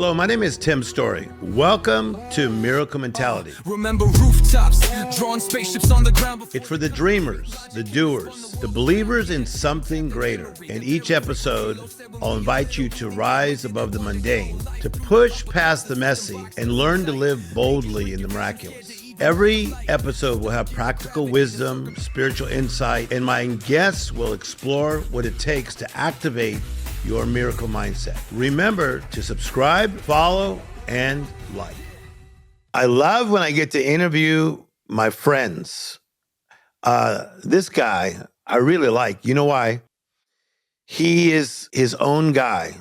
Hello, my name is Tim Storey. Welcome to Miracle Mentality. Remember rooftops, drawing spaceships on the ground. It's for the dreamers, the doers, the believers in something greater. In each episode, I'll invite you to rise above the mundane, to push past the messy, and learn to live boldly in the miraculous. Every episode will have practical wisdom, spiritual insight, and my guests will explore what it takes to activate your miracle mindset. Remember to subscribe, follow, and like. I love when I get to interview my friends. This guy I really like. You know why? He is his own guy.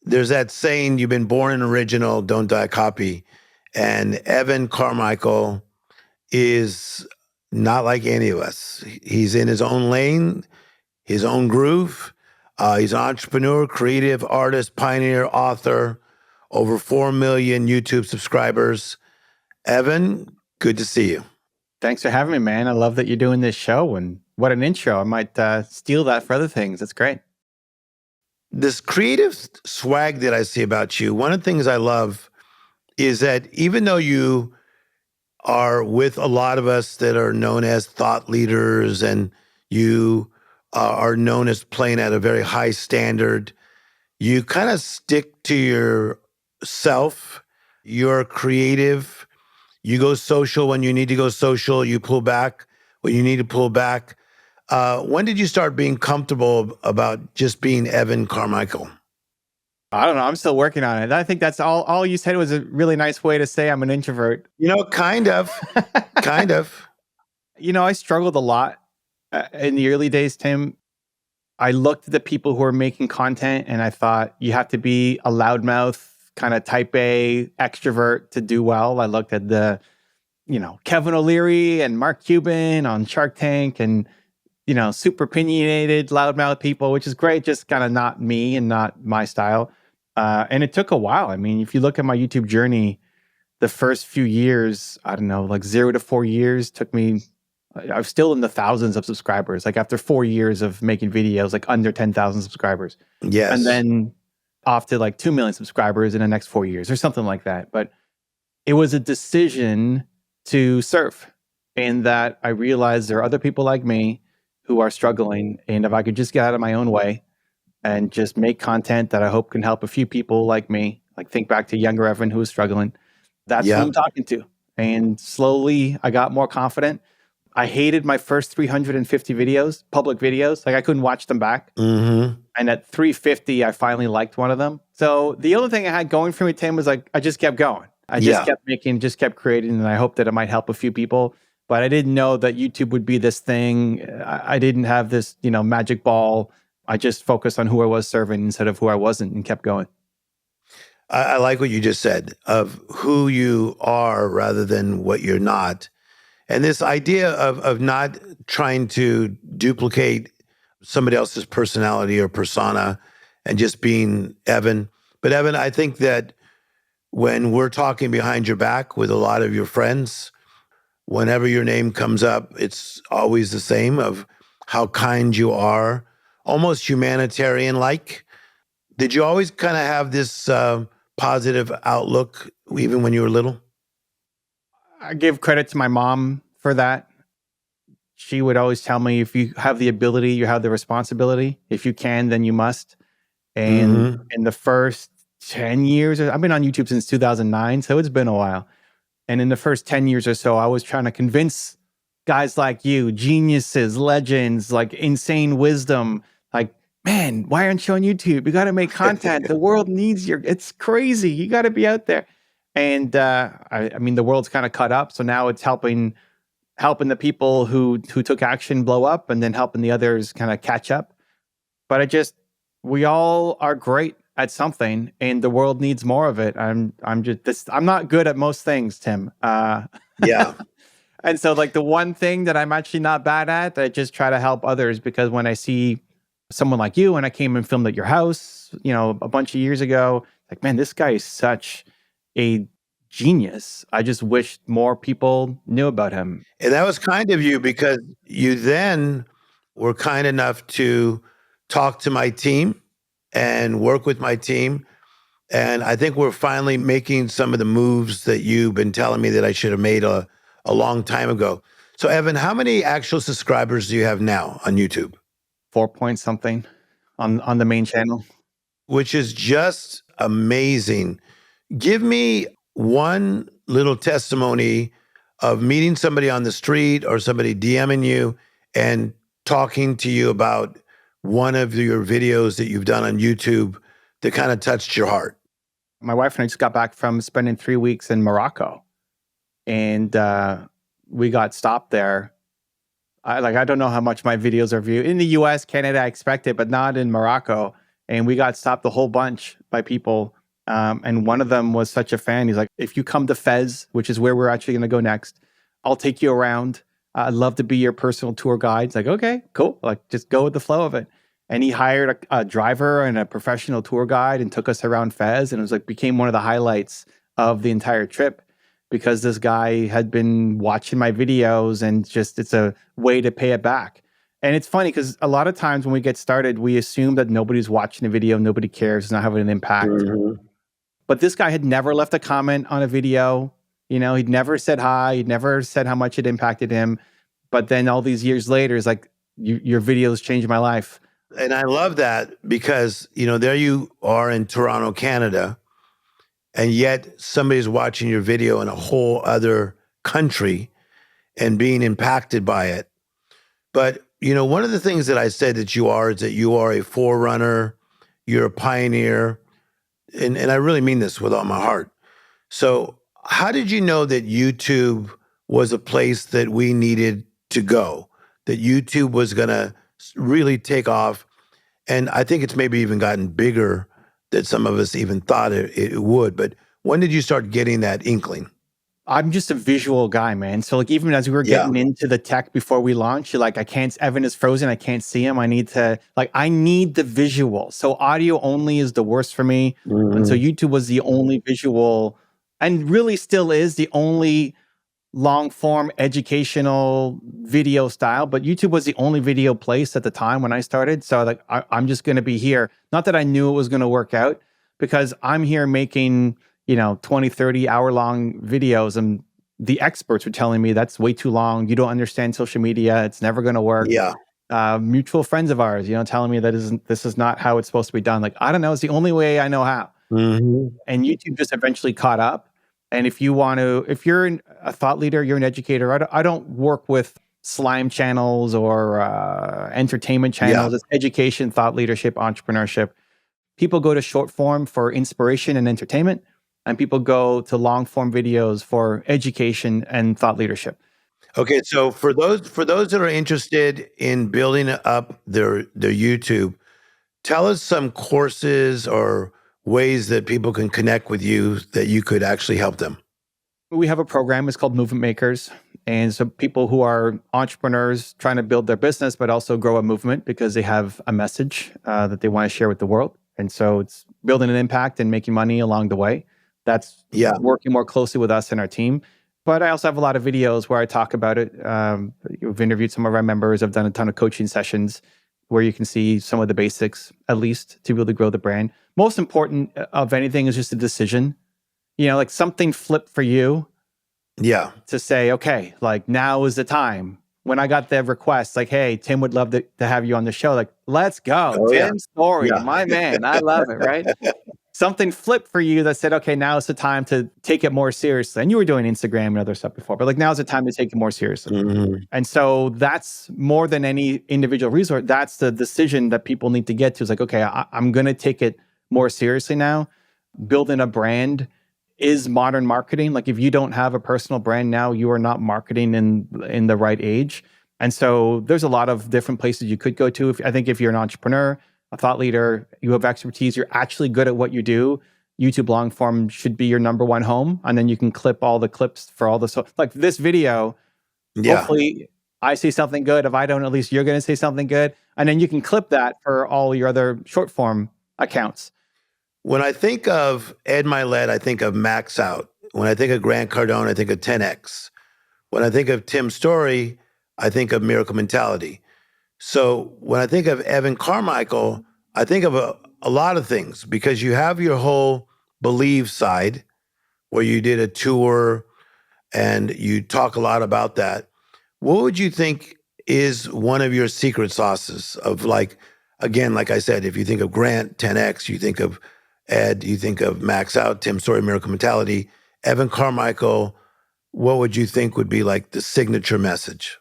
There's that saying, you've been born an original, don't die a copy. And Evan Carmichael is not like any of us. He's in his own lane, his own groove. He's an entrepreneur, creative artist, pioneer, author, over 4 million YouTube subscribers. Evan, good to see you. Thanks for having me, man. I love that you're doing this show, and what an intro. I might steal that for other things. That's great. This creative swag that I see about you, one of the things I love is that even though you are with a lot of us that are known as thought leaders and you are known as playing at a very high standard, you kind of stick to yourself. You're creative. You go social when you need to go social. You pull back when you need to pull back. When did you start being comfortable about just being Evan Carmichael? I don't know. I'm still working on it. I think that's all you said was a really nice way to say I'm an introvert. You know, kind of. Kind of. You know, I struggled a lot in the early days, Tim. I looked at the people who are making content and I thought you have to be a loudmouth, kind of type A extrovert to do well. I looked at Kevin O'Leary and Mark Cuban on Shark Tank and, super opinionated, loudmouth people, which is great, just kind of not me and not my style. And it took a while. I mean, if you look at my YouTube journey, the first few years, I don't know, like 0 to 4 years took me, I was still in the thousands of subscribers. Like after 4 years of making videos, like under 10,000 subscribers. Yes. And then off to like 2 million subscribers in the next 4 years or something like that. But it was a decision to serve, and that I realized there are other people like me who are struggling. And if I could just get out of my own way and just make content that I hope can help a few people like me, like think back to younger Evan who was struggling, that's who I'm talking to. And slowly I got more confident. I hated my first 350 videos, public videos. Like I couldn't watch them back. Mm-hmm. And at 350, I finally liked one of them. So the only thing I had going for me, Tim, was like, I just kept going. I just kept making, just kept creating. And I hoped that it might help a few people. But I didn't know that YouTube would be this thing. I didn't have this, magic ball. I just focused on who I was serving instead of who I wasn't and kept going. I like what you just said of who you are rather than what you're not. And this idea of not trying to duplicate somebody else's personality or persona and just being Evan. But Evan, I think that when we're talking behind your back with a lot of your friends, whenever your name comes up, it's always the same of how kind you are, almost humanitarian-like. Did you always kind of have this positive outlook even when you were little? I give credit to my mom for that. She would always tell me, if you have the ability, you have the responsibility. If you can, then you must. And in the first 10 years, I've been on YouTube since 2009, so it's been a while. And in the first 10 years or so, I was trying to convince guys like you, geniuses, legends, like insane wisdom, like, man, why aren't you on YouTube? You got to make content. The world needs it's crazy. You got to be out there. And I mean, the world's kind of cut up. So now it's helping the people who took action blow up, and then helping the others kind of catch up. But we all are great at something, and the world needs more of it. I'm not good at most things, Tim. Yeah. And so like the one thing that I'm actually not bad at, I just try to help others, because when I see someone like you, and I came and filmed at your house, a bunch of years ago, like, man, this guy is such a genius. I just wish more people knew about him. And that was kind of you, because you then were kind enough to talk to my team and work with my team And I think we're finally making some of the moves that you've been telling me that I should have made a long time ago. So, Evan, how many actual subscribers do you have now on YouTube? 4 point something on the main channel. Which is just amazing. Give me one little testimony of meeting somebody on the street or somebody DMing you and talking to you about one of your videos that you've done on YouTube that kind of touched your heart. My wife and I just got back from spending 3 weeks in Morocco, and we got stopped there. I don't know how much my videos are viewed in the U.S., Canada. I expect it, but not in Morocco. And we got stopped a whole bunch by people. And one of them was such a fan. He's like, if you come to Fez, which is where we're actually going to go next, I'll take you around. I'd love to be your personal tour guide. It's like, okay, cool. Like, just go with the flow of it. And he hired a driver and a professional tour guide and took us around Fez. And it was like, became one of the highlights of the entire trip, because this guy had been watching my videos, and just, it's a way to pay it back. And it's funny because a lot of times when we get started, we assume that nobody's watching the video, nobody cares, it's not having an impact. But this guy had never left a comment on a video. You know, he'd never said hi, he'd never said how much it impacted him. But then all these years later, it's like, your videos changed my life. And I love that because, there you are in Toronto, Canada, and yet somebody's watching your video in a whole other country and being impacted by it. But, one of the things that I said that you are is that you are a forerunner, you're a pioneer, and I really mean this with all my heart. So how did you know that YouTube was a place that we needed to go, that YouTube was going to really take off? And I think it's maybe even gotten bigger than some of us even thought it would. But when did you start getting that inkling? I'm just a visual guy, man. So like, even as we were getting into the tech before we launched, you're like, Evan is frozen. I can't see him. I need the visual. So audio only is the worst for me. And so YouTube was the only visual, and really still is the only long form educational video style. But YouTube was the only video place at the time when I started. So like, I'm just going to be here. Not that I knew it was going to work out, because I'm here making 20, 30 hour long videos, and the experts were telling me that's way too long. You don't understand social media. It's never going to work. Yeah. Mutual friends of ours, this is not how it's supposed to be done. Like, I don't know. It's the only way I know how. And YouTube just eventually caught up. And if you're a thought leader, you're an educator. I don't work with slime channels or entertainment channels. It's education, thought leadership, entrepreneurship. People go to short form for inspiration and entertainment, and people go to long form videos for education and thought leadership. Okay, so for those that are interested in building up their YouTube, tell us some courses or ways that people can connect with you that you could actually help them. We have a program. It's called Movement Makers. And so people who are entrepreneurs trying to build their business, but also grow a movement because they have a message that they want to share with the world. And so it's building an impact and making money along the way. That's working more closely with us and our team. But I also have a lot of videos where I talk about it. We've interviewed some of our members. I've done a ton of coaching sessions where you can see some of the basics, at least, to be able to grow the brand. Most important of anything is just a decision. Like something flipped for you. Yeah. To say, okay, like now is the time. When I got the request, like, hey, Tim would love to have you on the show. Like, let's go. Oh, Tim Storey, my man. I love it, right? Something flipped for you that said, okay, now is the time to take it more seriously. And you were doing Instagram and other stuff before, but like now's the time to take it more seriously. And so that's more than any individual resource. That's the decision that people need to get to. Is like, okay, I'm going to take it more seriously now. Building a brand is modern marketing. Like if you don't have a personal brand now, you are not marketing in the right age. And so there's a lot of different places you could go to. I think if you're an entrepreneur, a thought leader, you have expertise, you're actually good at what you do, YouTube long form should be your number one home. And then you can clip all the clips for all the, like this video, hopefully I say something good. If I don't, at least you're going to say something good. And then you can clip that for all your other short form accounts. When I think of Ed Milet, I think of Max Out. When I think of Grant Cardone, I think of 10X. When I think of Tim Storey, I think of Miracle Mentality. So when I think of Evan Carmichael, I think of a lot of things because you have your whole believe side, where you did a tour and you talk a lot about that. What would you think is one of your secret sauces of, like, again, like I said, if you think of Grant, 10X, you think of Ed, you think of Max Out, Tim Storey, Miracle Mentality, Evan Carmichael, what would you think would be like the signature message?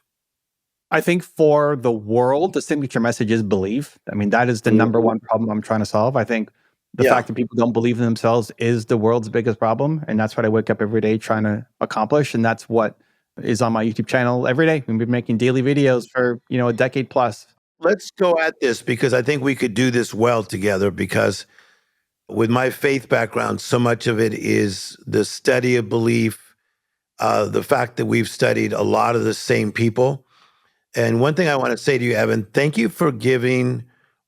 I think for the world, the signature message is believe. I mean, that is the number one problem I'm trying to solve. I think the Yeah. fact that people don't believe in themselves is the world's biggest problem. And that's what I wake up every day trying to accomplish. And that's what is on my YouTube channel every day. We've been making daily videos for, a decade plus. Let's go at this because I think we could do this well together, because with my faith background, so much of it is the study of belief, the fact that we've studied a lot of the same people. And one thing I want to say to you, Evan, thank you for giving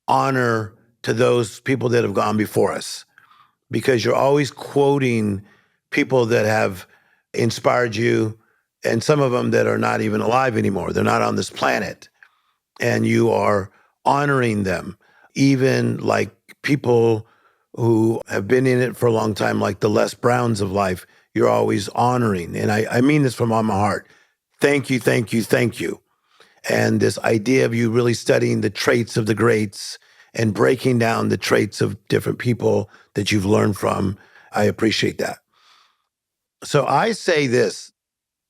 honor to those people that have gone before us, because you're always quoting people that have inspired you, and some of them that are not even alive anymore. They're not on this planet. And you are honoring them, even like people who have been in it for a long time, like the Les Browns of life, you're always honoring. And I mean this from all my heart. Thank you, thank you, thank you. And this idea of you really studying the traits of the greats and breaking down the traits of different people that you've learned from, I appreciate that. So I say this,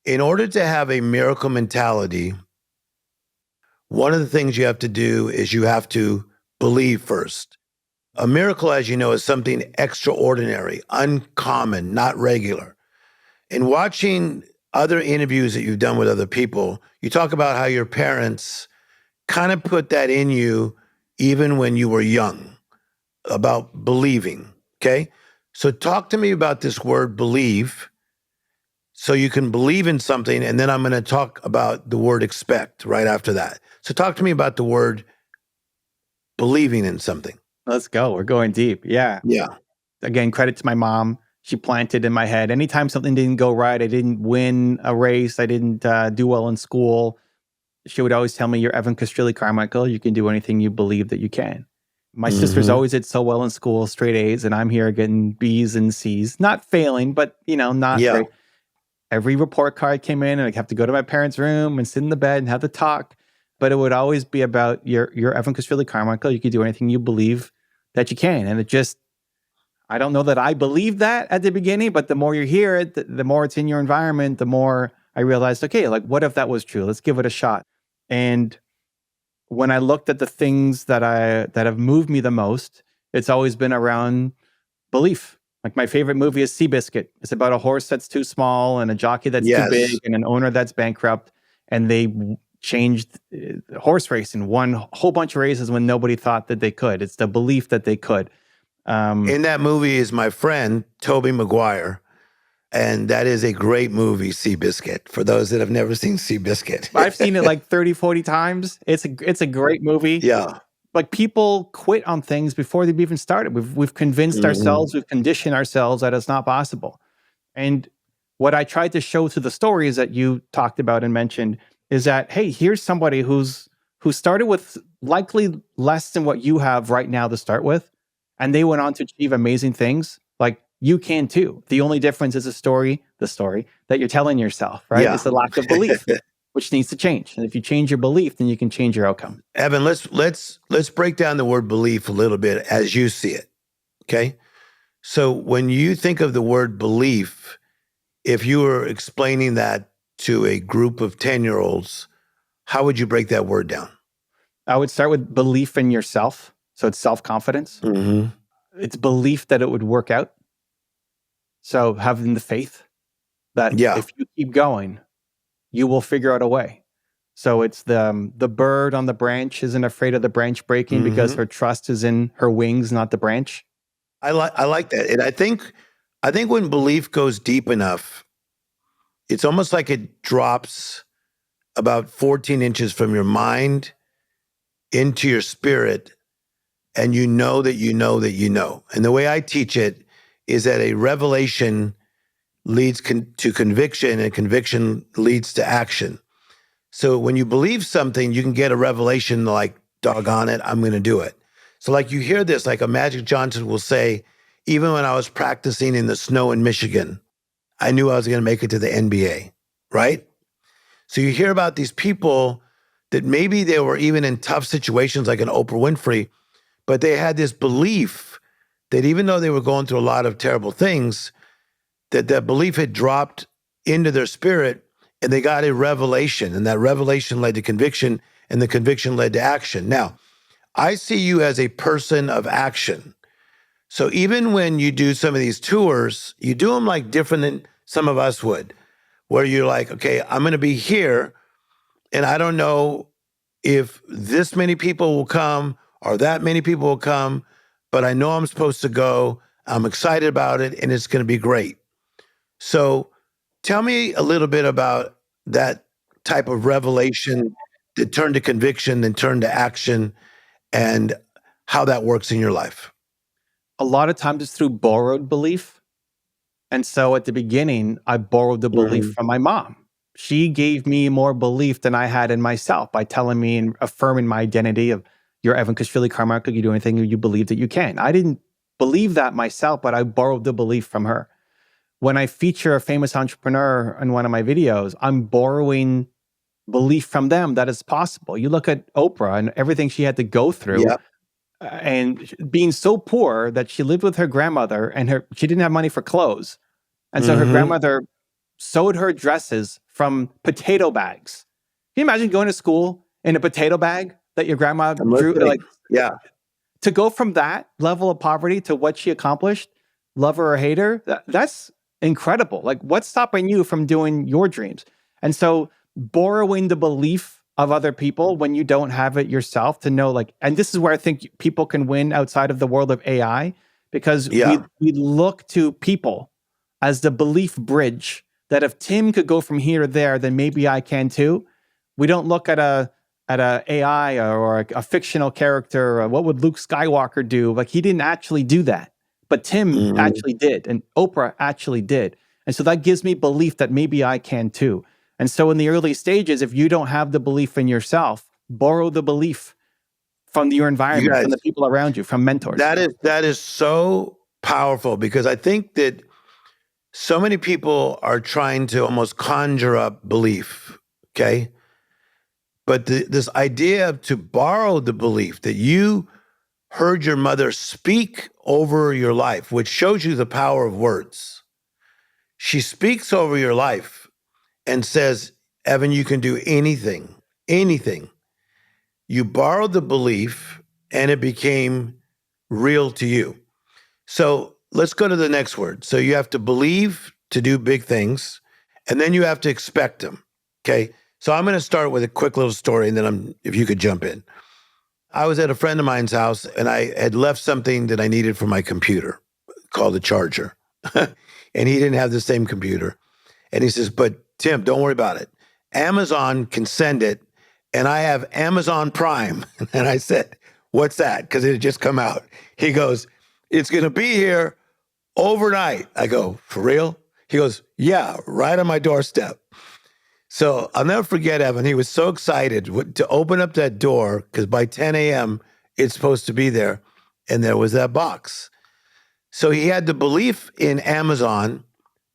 in order to have a miracle mentality, one of the things you have to do is you have to believe first. A miracle, as you know, is something extraordinary, uncommon, not regular. In watching other interviews that you've done with other people, you talk about how your parents kind of put that in you even when you were young, about believing, okay? So talk to me about this word believe, so you can believe in something, and then I'm going to talk about the word expect right after that. So talk to me about the word believing in something. Let's go. We're going deep. Yeah. Yeah. Again, credit to my mom. She planted in my head. Anytime something didn't go right, I didn't win a race, I didn't do well in school, she would always tell me, "You're Evan Carmichael. You can do anything you believe that you can." My sisters always did so well in school, straight A's, and I'm here getting B's and C's. Not failing, but not great. Every report card came in, and I'd have to go to my parents' room and sit in the bed and have the talk. But it would always be about, you're Evan Carmichael. You can do anything you believe that you can. And it just, I don't know that I believed that at the beginning, but the more you hear it, the more it's in your environment, the more I realized, okay, like, what if that was true? Let's give it a shot. And when I looked at the things that have moved me the most, it's always been around belief. Like, my favorite movie is Seabiscuit. It's about a horse that's too small and a jockey that's too big and an owner that's bankrupt. And they changed horse racing, won a whole bunch of races when nobody thought that they could. It's the belief that they could. In that movie is my friend, Tobey Maguire. And that is a great movie, Seabiscuit, for those that have never seen Seabiscuit. I've seen it like 30, 40 times. It's a great movie. Yeah. Like, people quit on things before they've even started. We've convinced ourselves, we've conditioned ourselves that it's not possible. And what I tried to show through the stories that you talked about and mentioned is that, hey, here's somebody who started with likely less than what you have right now to start with, and they went on to achieve amazing things. Like, you can too. The only difference is the story that you're telling yourself, right? Yeah. It's the lack of belief, which needs to change. And if you change your belief, then you can change your outcome. Evan, let's break down the word belief a little bit as you see it. Okay? So when you think of the word belief, if you were explaining that to a group of 10-year-olds, how would you break that word down? I would start with belief in yourself. So it's self-confidence. It's belief that it would work out. So having the faith that if you keep going, you will figure out a way. So it's the bird on the branch isn't afraid of the branch breaking because her trust is in her wings, not the branch. I like that. And I think when belief goes deep enough, it's almost like it drops about 14 inches from your mind into your spirit, and you know that you know that you know. And the way I teach it is that a revelation leads to conviction, and conviction leads to action. So when you believe something, you can get a revelation like, doggone it, I'm going to do it. So like, you hear this, like a Magic Johnson will say, even when I was practicing in the snow in Michigan, I knew I was going to make it to the NBA, right? So you hear about these people that maybe they were even in tough situations like an Oprah Winfrey, but they had this belief that even though they were going through a lot of terrible things, that belief had dropped into their spirit and they got a revelation, and that revelation led to conviction, and the conviction led to action. Now, I see you as a person of action. So even when you do some of these tours, you do them like different than some of us would, where you're like, okay, I'm going to be here, and I don't know if this many people will come or that many people will come, but I know I'm supposed to go. I'm excited about it, and it's going to be great. So tell me a little bit about that type of revelation that turned to conviction, then turned to action, and how that works in your life. A lot of times it's through borrowed belief. And so at the beginning, I borrowed the belief from my mom. She gave me more belief than I had in myself by telling me and affirming my identity of, you're Evan Kashvili Carmichael, you do anything you believe that you can. I didn't believe that myself, but I borrowed the belief from her. When I feature a famous entrepreneur in one of my videos, I'm borrowing belief from them that it's possible. You look at Oprah and everything she had to go through, Yep. and being so poor that she lived with her grandmother and she didn't have money for clothes. And so her grandmother sewed her dresses from potato bags. Can you imagine going to school in a potato bag that your grandma drew? Like, yeah. To go from that level of poverty to what she accomplished, love her or hate her, that's incredible. Like, what's stopping you from doing your dreams? And so borrowing the belief of other people when you don't have it yourself to know, like, and this is where I think people can win outside of the world of AI, because we look to people as the belief bridge that if Tim could go from here to there, then maybe I can too. We don't look at a AI or a fictional character. What would Luke Skywalker do? Like, he didn't actually do that, but Tim actually did, and Oprah actually did. And so that gives me belief that maybe I can too. And so in the early stages, if you don't have the belief in yourself, borrow the belief from your environment, from the people around you, from mentors. That is so powerful, because I think that so many people are trying to almost conjure up belief, okay? But this idea to borrow the belief that you heard your mother speak over your life, which shows you the power of words. She speaks over your life and says, Evan, you can do anything, anything. You borrowed the belief and it became real to you. So let's go to the next word. So you have to believe to do big things, and then you have to expect them, okay? So I'm going to start with a quick little story, and then if you could jump in. I was at a friend of mine's house, and I had left something that I needed for my computer called a charger. And he didn't have the same computer. And he says, but Tim, don't worry about it. Amazon can send it, and I have Amazon Prime. And I said, what's that? Because it had just come out. He goes, it's going to be here overnight. I go, for real? He goes, yeah, right on my doorstep. So I'll never forget, Evan. He was so excited to open up that door, because by 10 a.m., it's supposed to be there. And there was that box. So he had the belief in Amazon,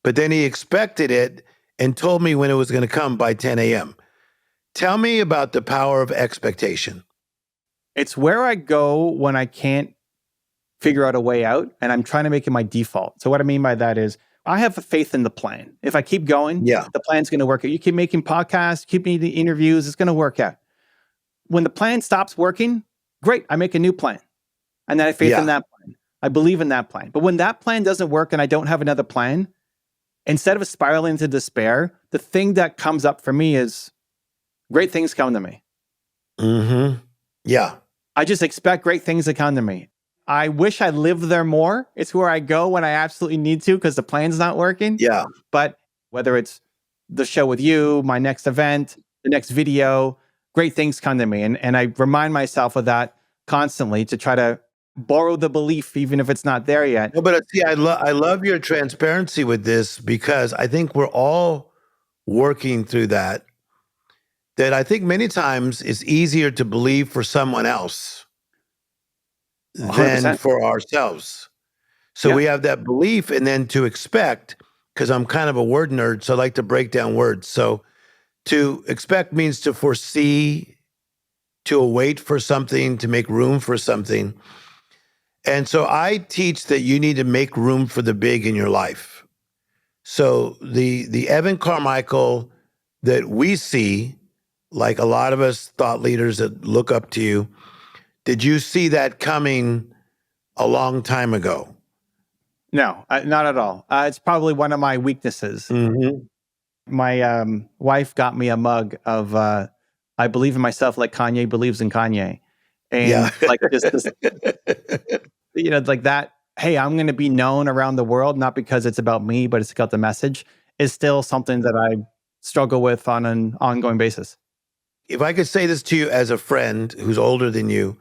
but then he expected it and told me when it was going to come by 10 a.m. Tell me about the power of expectation. It's where I go when I can't figure out a way out, and I'm trying to make it my default. So what I mean by that is, I have faith in the plan. If I keep going, the plan's going to work out. You keep making podcasts, keep making interviews, it's going to work out. When the plan stops working, great, I make a new plan. And then I have faith in that plan. I believe in that plan. But when that plan doesn't work and I don't have another plan, instead of spiraling into despair, the thing that comes up for me is great things come to me. Yeah. I just expect great things to come to me. I wish I lived there more. It's where I go when I absolutely need to because the plan's not working. Yeah. But whether it's the show with you, my next event, the next video, great things come to me. And I remind myself of that constantly to try to borrow the belief, even if it's not there yet. No, but see, I love your transparency with this, because I think we're all working through that I think many times it's easier to believe for someone else 100%. than for ourselves. So Yeah. we have that belief, and then to expect, because I'm kind of a word nerd, so I like to break down words. So to expect means to foresee, to await for something, to make room for something. And so I teach that you need to make room for the big in your life. So the Evan Carmichael that we see, like a lot of us thought leaders that look up to you, did you see that coming a long time ago? No, not at all. It's probably one of my weaknesses. Mm-hmm. My wife got me a mug of I believe in myself like Kanye believes in Kanye. Yeah. And like this, like that, hey, I'm going to be known around the world, not because it's about me, but it's about the message, is still something that I struggle with on an ongoing basis. If I could say this to you as a friend who's older than you,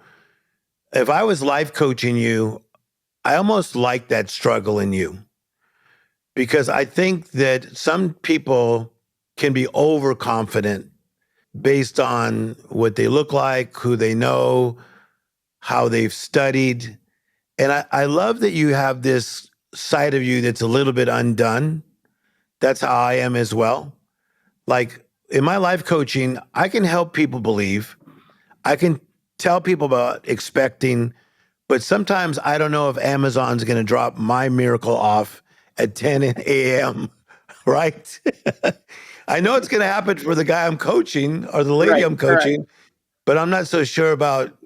if I was life coaching you, I almost like that struggle in you, because I think that some people can be overconfident based on what they look like, who they know, how they've studied. And I love that you have this side of you that's a little bit undone. That's how I am as well. Like in my life coaching, I can help people believe. I can tell people about expecting, but sometimes I don't know if Amazon's going to drop my miracle off at 10 a.m., right? I know it's going to happen for the guy I'm coaching or the lady Right. I'm Correct. coaching, but I'm not so sure about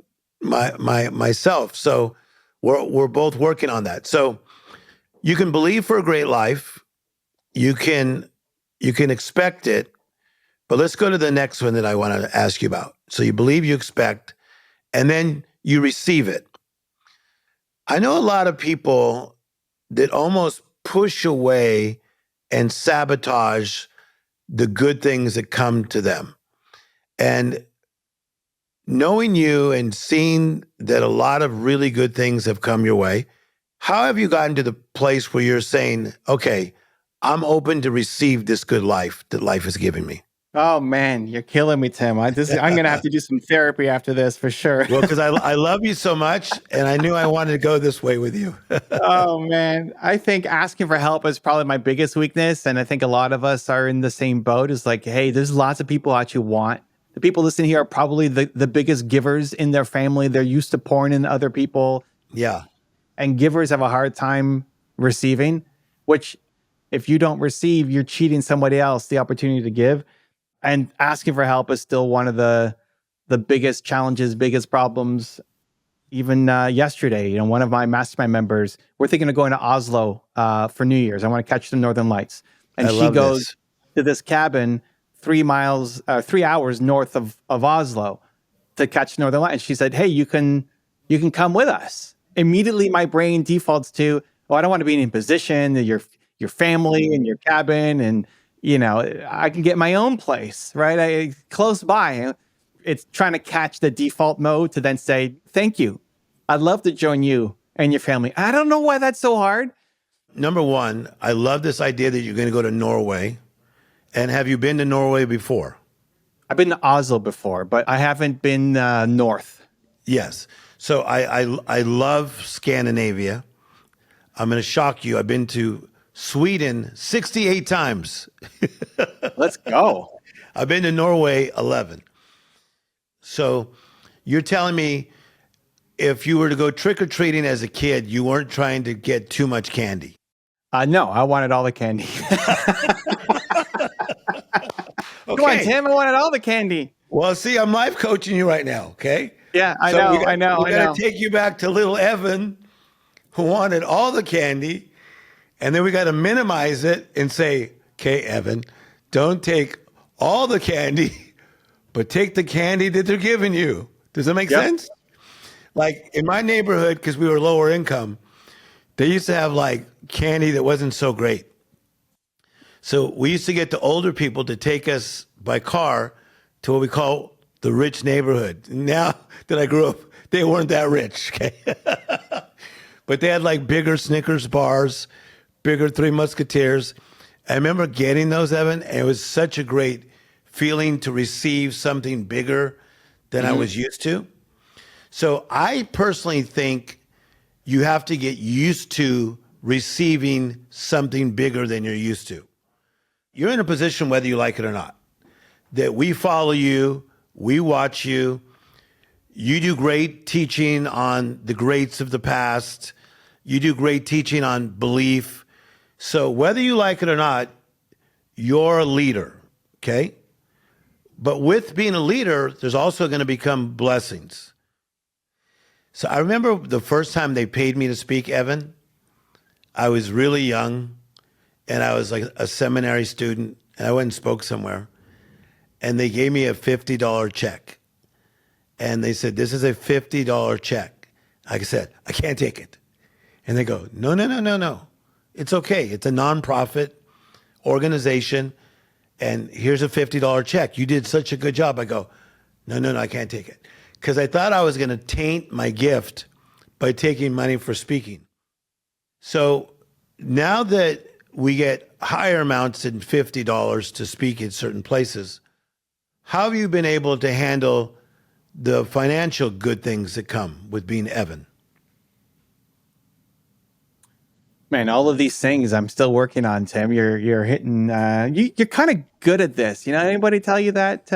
myself. So we're both working on that. So you can believe for a great life. You can expect it, but let's go to the next one that I want to ask you about. So you believe, you expect, and then you receive it. I know a lot of people that almost push away and sabotage the good things that come to them. And knowing you and seeing that a lot of really good things have come your way, how have you gotten to the place where you're saying, okay, I'm open to receive this good life that life has given me? Oh man, you're killing me, Tim. I'm going to have to do some therapy after this for sure. Well, because I love you so much, and I knew I wanted to go this way with you. Oh man, I think asking for help is probably my biggest weakness, and I think a lot of us are in the same boat. Is like, hey, there's lots of people out you want. The people listening here are probably the biggest givers in their family. They're used to pouring in other people, Yeah. and givers have a hard time receiving. Which, if you don't receive, you're cheating somebody else the opportunity to give. And asking for help is still one of the biggest challenges, biggest problems. Even yesterday, one of my mastermind members, we're thinking of going to Oslo for New Year's. I want to catch the Northern Lights. And I she love goes this. to this cabin 3 hours north of Oslo to catch Northern Lights. And she said, hey, you can come with us. Immediately my brain defaults to, oh, I don't want to be in a position that your family and your cabin, and I can get my own place, right? Close by. It's trying to catch the default mode to then say, thank you. I'd love to join you and your family. I don't know why that's so hard. Number one, I love this idea that you're going to go to Norway. And have you been to Norway before? I've been to Oslo before, but I haven't been north. Yes. So I love Scandinavia. I'm going to shock you. I've been to Sweden 68 times. Let's go. I've been to Norway 11. So you're telling me if you were to go trick-or-treating as a kid, you weren't trying to get too much candy? No, I wanted all the candy. Come on, Tim. I wanted all the candy. Well, see, I'm life coaching you right now, okay? Yeah, I So know. We got to take you back to little Evan, who wanted all the candy, and then we got to minimize it and say, okay, Evan, don't take all the candy, but take the candy that they're giving you. Does that make sense? Like in my neighborhood, because we were lower income, they used to have like candy that wasn't so great. So we used to get the older people to take us by car to what we call the rich neighborhood. Now that I grew up, they weren't that rich, okay? But they had like bigger Snickers bars, bigger Three Musketeers. I remember getting those, Evan, and it was such a great feeling to receive something bigger than I was used to. So I personally think you have to get used to receiving something bigger than you're used to. You're in a position, whether you like it or not, that we follow you, we watch you, you do great teaching on the greats of the past, you do great teaching on belief. So whether you like it or not, you're a leader, okay? But with being a leader, there's also going to become blessings. So I remember the first time they paid me to speak, Evan, I was really young and I was like a seminary student and I went and spoke somewhere and they gave me a $50 check. And they said, this is a $50 check. I said, I can't take it. And they go, no. It's okay. It's a nonprofit organization. And here's a $50 check. You did such a good job. I go, no, I can't take it. Because I thought I was going to taint my gift by taking money for speaking. So now that we get higher amounts than $50 to speak in certain places, how have you been able to handle the financial good things that come with being Evan? Man, all of these things I'm still working on, Tim. You're hitting. You're kind of good at this. You know, anybody tell you that?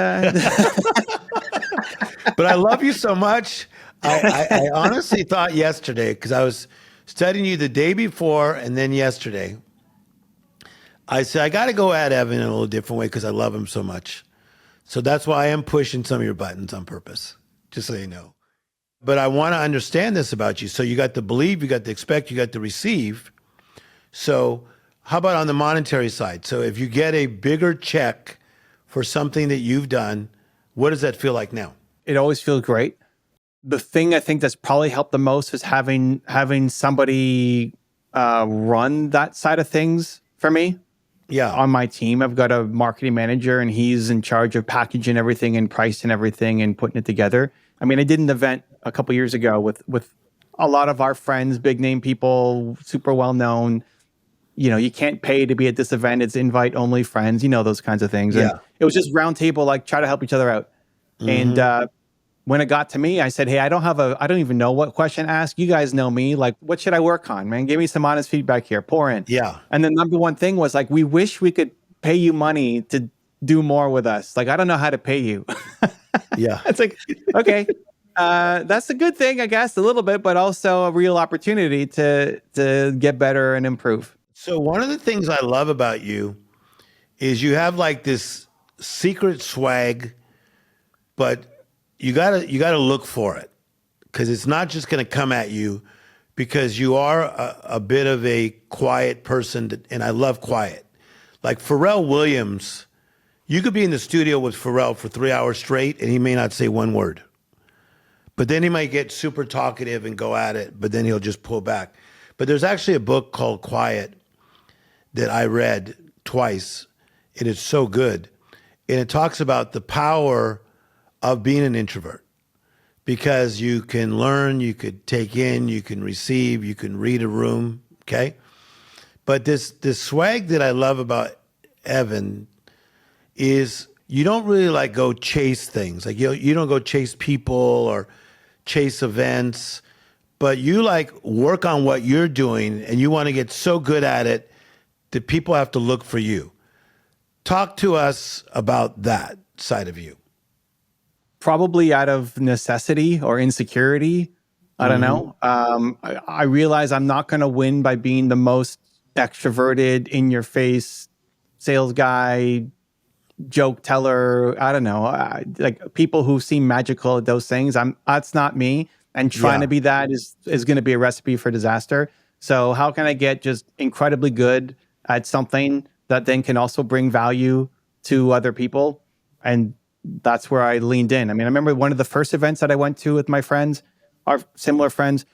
But I love you so much. I honestly thought yesterday, because I was studying you the day before and then yesterday, I said, I got to go at Evan in a little different way because I love him so much. So that's why I am pushing some of your buttons on purpose, just so you know. But I want to understand this about you. So you got the believe, you got the expect, you got the receive. So how about on the monetary side? So if you get a bigger check for something that you've done, what does that feel like now? It always feels great. The thing I think that's probably helped the most is having somebody run that side of things for me. Yeah. On my team, I've got a marketing manager and he's in charge of packaging everything and pricing everything and putting it together. I mean, I did an event a couple years ago with a lot of our friends, big name people, super well known. You know, you can't pay to be at this event. It's invite only friends, you know, those kinds of things. Yeah. And it was just round table, like try to help each other out. Mm-hmm. And when it got to me, I said, hey, I don't even know what question to ask. You guys know me. Like, what should I work on, man? Give me some honest feedback here. Pour in. Yeah. And the number one thing was like, we wish we could pay you money to do more with us. Like, I don't know how to pay you. Yeah. It's like, okay. That's a good thing, I guess, a little bit, but also a real opportunity to get better and improve. So one of the things I love about you is you have like this secret swag, but you gotta look for it because it's not just going to come at you because you are a bit of a quiet person, and I love quiet. Like Pharrell Williams, you could be in the studio with Pharrell for 3 hours straight and he may not say one word. But then he might get super talkative and go at it, but then he'll just pull back. But there's actually a book called Quiet that I read twice, and it's so good. And it talks about the power of being an introvert because you can learn, you could take in, you can receive, you can read a room, okay? But this swag that I love about Evan is you don't really like go chase things. Like you don't go chase people or chase events, but you like work on what you're doing and you want to get so good at it that people have to look for you. Talk to us about that side of you. Probably out of necessity or insecurity. I don't know. I realize I'm not going to win by being the most extroverted, in your face sales guy, joke teller. I don't know. Like people who seem magical at those things. That's not me. And trying to be that is going to be a recipe for disaster. So how can I get just incredibly good at something that then can also bring value to other people? And that's where I leaned in. I mean, I remember one of the first events that I went to with my friends, our similar friends.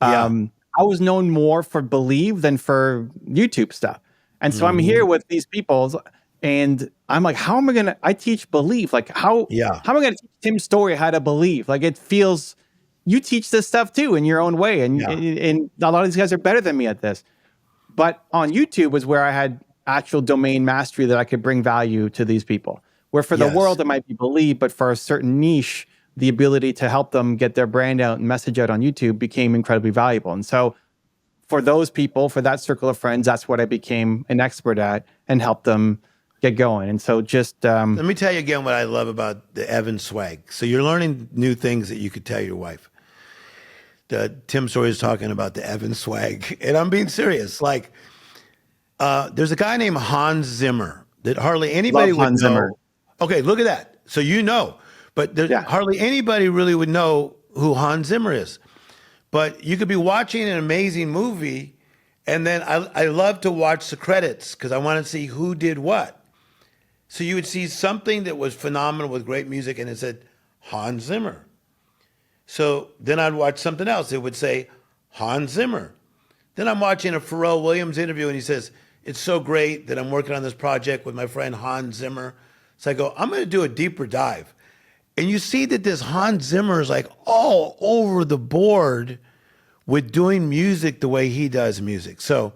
I was known more for Believe than for YouTube stuff. And so I'm here with these people and I'm like, how am I going to, I teach Believe. Like how am I going to teach Tim Storey how to believe? Like it feels, you teach this stuff too in your own way. And a lot of these guys are better than me at this. But on YouTube was where I had actual domain mastery that I could bring value to these people. Where for the world, it might be Believe, but for a certain niche, the ability to help them get their brand out and message out on YouTube became incredibly valuable. And so for those people, for that circle of friends, that's what I became an expert at and helped them get going. And so just let me tell you again what I love about the Evan swag. So you're learning new things that you could tell your wife. Tim Storey is talking about the Evan swag, and I'm being serious. Like, there's a guy named Hans Zimmer that hardly anybody Love would Hans know. Zimmer. Okay, look at that. So you know, but hardly anybody really would know who Hans Zimmer is. But you could be watching an amazing movie, and then I love to watch the credits because I want to see who did what. So you would see something that was phenomenal with great music, and it said Hans Zimmer. So then I'd watch something else. It would say Hans Zimmer. Then I'm watching a Pharrell Williams interview, and he says, it's so great that I'm working on this project with my friend Hans Zimmer. So I go, I'm going to do a deeper dive. And you see that this Hans Zimmer is like all over the board with doing music the way he does music. So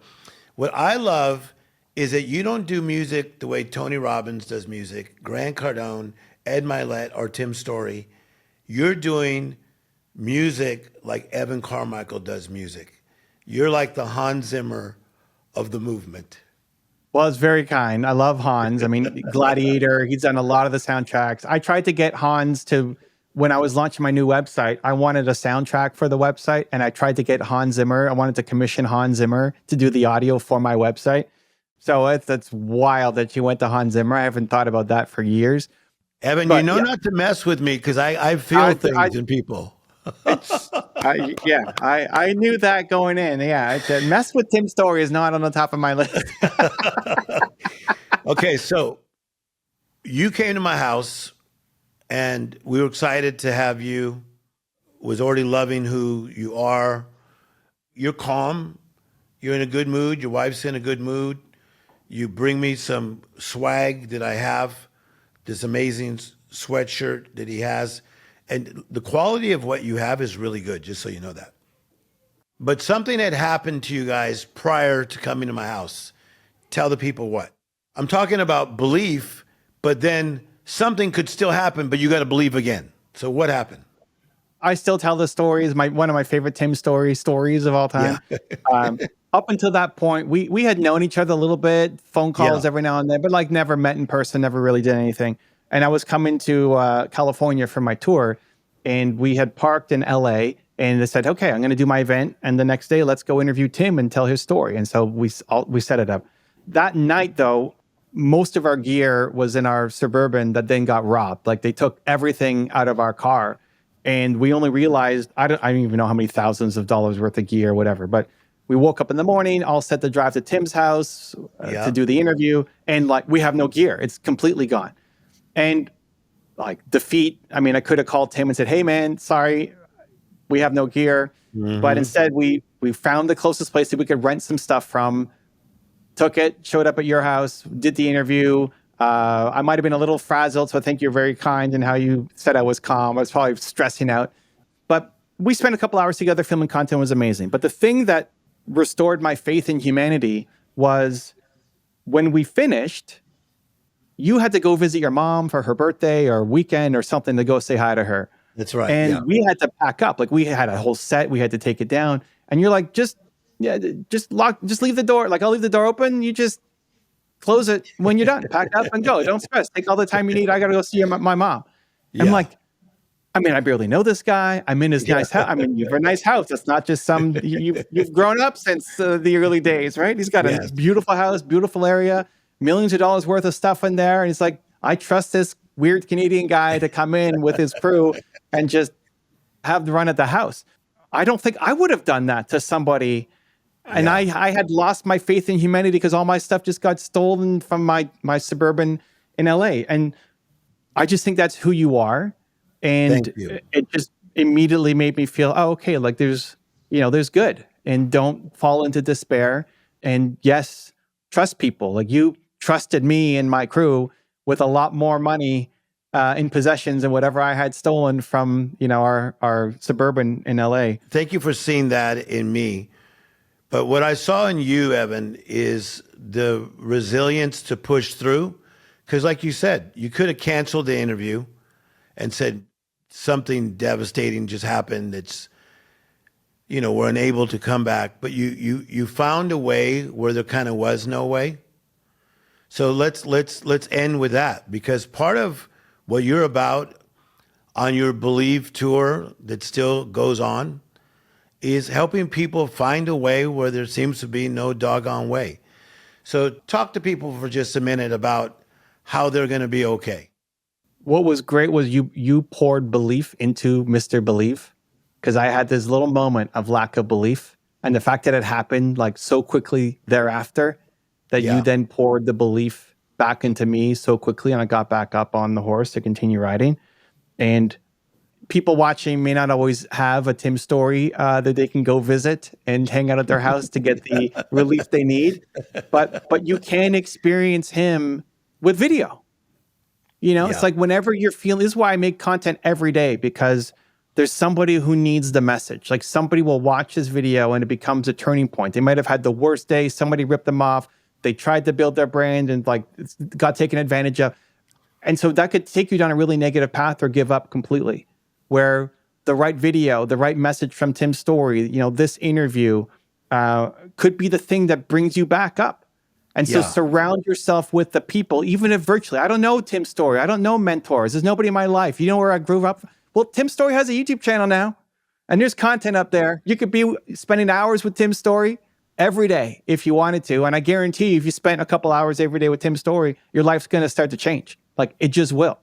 what I love is that you don't do music the way Tony Robbins does music, Grant Cardone, Ed Milet, or Tim Storey. You're doing music like Evan Carmichael does music. You're like the Hans Zimmer of the movement. Well, it's very kind. I love Hans. I mean, Gladiator, he's done a lot of the soundtracks. I tried to get Hans to, when I was launching my new website, I wanted a soundtrack for the website, and I tried to get Hans Zimmer. I wanted to commission Hans Zimmer to do the audio for my website. So it's wild that you went to Hans Zimmer. I haven't thought about that for years. Evan, but, not to mess with me because I feel things in people. I knew that going in. Yeah, mess with Tim Storey is not on the top of my list. Okay, so you came to my house, and we were excited to have you. Was already loving who you are. You're calm. You're in a good mood. Your wife's in a good mood. You bring me some swag that I have. This amazing sweatshirt that he has. And the quality of what you have is really good, just so you know that. But something had happened to you guys prior to coming to my house. Tell the people what. I'm talking about belief, but then something could still happen, but you got to believe again. So what happened? I still tell the stories. One of my favorite Tim Storey stories of all time. Yeah. Up until that point, we had known each other a little bit, phone calls every now and then, but like never met in person, never really did anything. And I was coming to California for my tour, and we had parked in LA, and they said, okay, I'm going to do my event. And the next day, let's go interview Tim and tell his story. And so we set it up. That night, though, most of our gear was in our Suburban that then got robbed. Like they took everything out of our car, and we only realized, I don't even know how many thousands of dollars worth of gear or whatever, but we woke up in the morning, all set to drive to Tim's house to do the interview. And like, we have no gear. It's completely gone. And like defeat, I mean, I could have called Tim and said, hey man, sorry, we have no gear. Mm-hmm. But instead we found the closest place that we could rent some stuff from, took it, showed up at your house, did the interview. I might've been a little frazzled. So I think you're very kind in how you said I was calm. I was probably stressing out, but we spent a couple hours together filming content. It was amazing. But the thing that restored my faith in humanity was when we finished, you had to go visit your mom for her birthday or weekend or something to go say hi to her. That's right. And we had to pack up. Like we had a whole set. We had to take it down. And you're like, just leave the door. Like I'll leave the door open. You just close it when you're done. Pack up and go. Don't stress. Take all the time you need. I got to go see my mom. Yeah. I'm like, I mean, I barely know this guy. I'm in his nice house. I mean, you have a nice house. It's not just some, you've grown up since the early days, right? He's got a beautiful house, beautiful area, millions of dollars worth of stuff in there. And he's like, I trust this weird Canadian guy to come in with his crew and just have the run at the house. I don't think I would have done that to somebody. And I had lost my faith in humanity because all my stuff just got stolen from my Suburban in LA. And I just think that's who you are. And it just immediately made me feel, oh, okay, like there's good, and don't fall into despair. And yes, trust people. Like you trusted me and my crew with a lot more money in possessions and whatever I had stolen from, our Suburban in LA. Thank you for seeing that in me. But what I saw in you, Evan, is the resilience to push through. Because like you said, you could have canceled the interview and said, something devastating just happened. It's, we're unable to come back, but you found a way where there kind of was no way. So let's end with that, because part of what you're about on your Believe tour that still goes on is helping people find a way where there seems to be no doggone way. So talk to people for just a minute about how they're going to be okay. What was great was you poured belief into Mr. Believe, because I had this little moment of lack of belief, and the fact that it happened like so quickly thereafter, that you then poured the belief back into me so quickly, and I got back up on the horse to continue riding. And people watching may not always have a Tim Storey that they can go visit and hang out at their house to get the relief they need, but you can experience him with video. It's like whenever you're feeling, this is why I make content every day, because there's somebody who needs the message. Like somebody will watch this video and it becomes a turning point. They might have had the worst day. Somebody ripped them off. They tried to build their brand and got taken advantage of. And so that could take you down a really negative path or give up completely. Where the right video, the right message from Tim Storey, this interview could be the thing that brings you back up. And so surround yourself with the people, even if virtually. I don't know Tim Storey. I don't know mentors. There's nobody in my life. You know where I grew up? Well, Tim Storey has a YouTube channel now, and there's content up there. You could be spending hours with Tim Storey every day if you wanted to. And I guarantee you, if you spent a couple hours every day with Tim Storey, your life's going to start to change. Like it just will.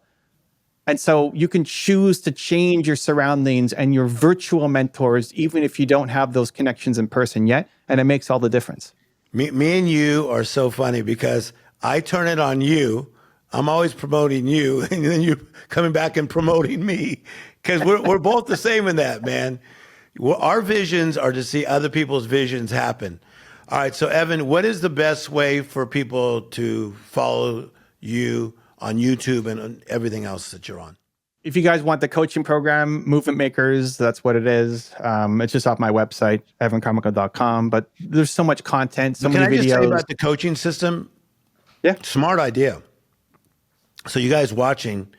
And so you can choose to change your surroundings and your virtual mentors, even if you don't have those connections in person yet. And it makes all the difference. Me and you are so funny because I turn it on you. I'm always promoting you, and then you're coming back and promoting me, because we're both the same in that, man. Our visions are to see other people's visions happen. All right, so Evan, what is the best way for people to follow you on YouTube and on everything else that you're on? If you guys want the coaching program, Movement Makers, that's what it is. It's just off my website, evancarmichael.com. But there's so much content, so many videos. Can I just tell you about the coaching system? Yeah. Smart idea. So you guys watching,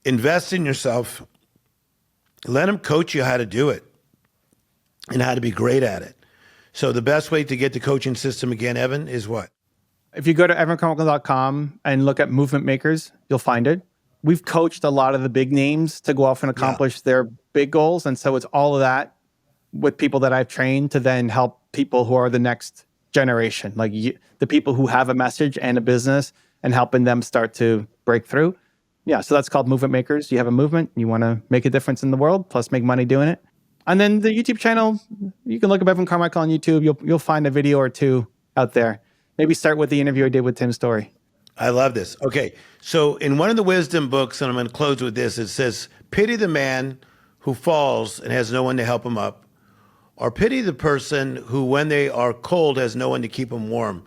invest in yourself. Let them coach you how to do it and how to be great at it. So the best way to get the coaching system again, Evan, is what? If you go to evancarmichael.com and look at Movement Makers, you'll find it. We've coached a lot of the big names to go off and accomplish their big goals. And so it's all of that with people that I've trained to then help people who are the next generation, like the people who have a message and a business, and helping them start to break through. Yeah, so that's called Movement Makers. You have a movement, you want to make a difference in the world, plus make money doing it. And then the YouTube channel, you can look up Evan Carmichael on YouTube. You'll find a video or two out there. Maybe start with the interview I did with Tim Storey. I love this. Okay, so in one of the wisdom books, and I'm going to close with this, it says, pity the man who falls and has no one to help him up, or pity the person who, when they are cold, has no one to keep them warm.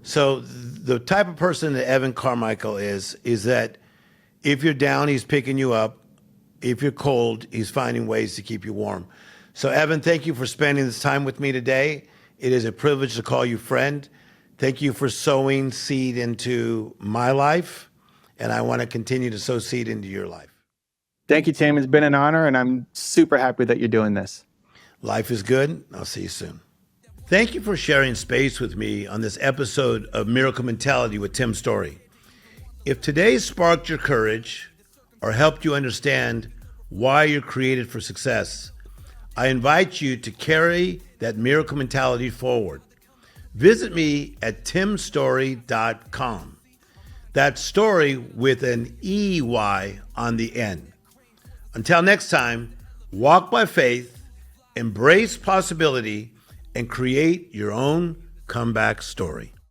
So the type of person that Evan Carmichael is that if you're down, he's picking you up. If you're cold, he's finding ways to keep you warm. So Evan, thank you for spending this time with me today. It is a privilege to call you friend. Thank you for sowing seed into my life, and I want to continue to sow seed into your life. Thank you, Tim. It's been an honor, and I'm super happy that you're doing this. Life is good. I'll see you soon. Thank you for sharing space with me on this episode of Miracle Mentality with Tim Storey. If today sparked your courage or helped you understand why you're created for success, I invite you to carry that miracle mentality forward. Visit me at timstorey.com. That's story with an EY on the end. Until next time, walk by faith, embrace possibility, and create your own comeback story.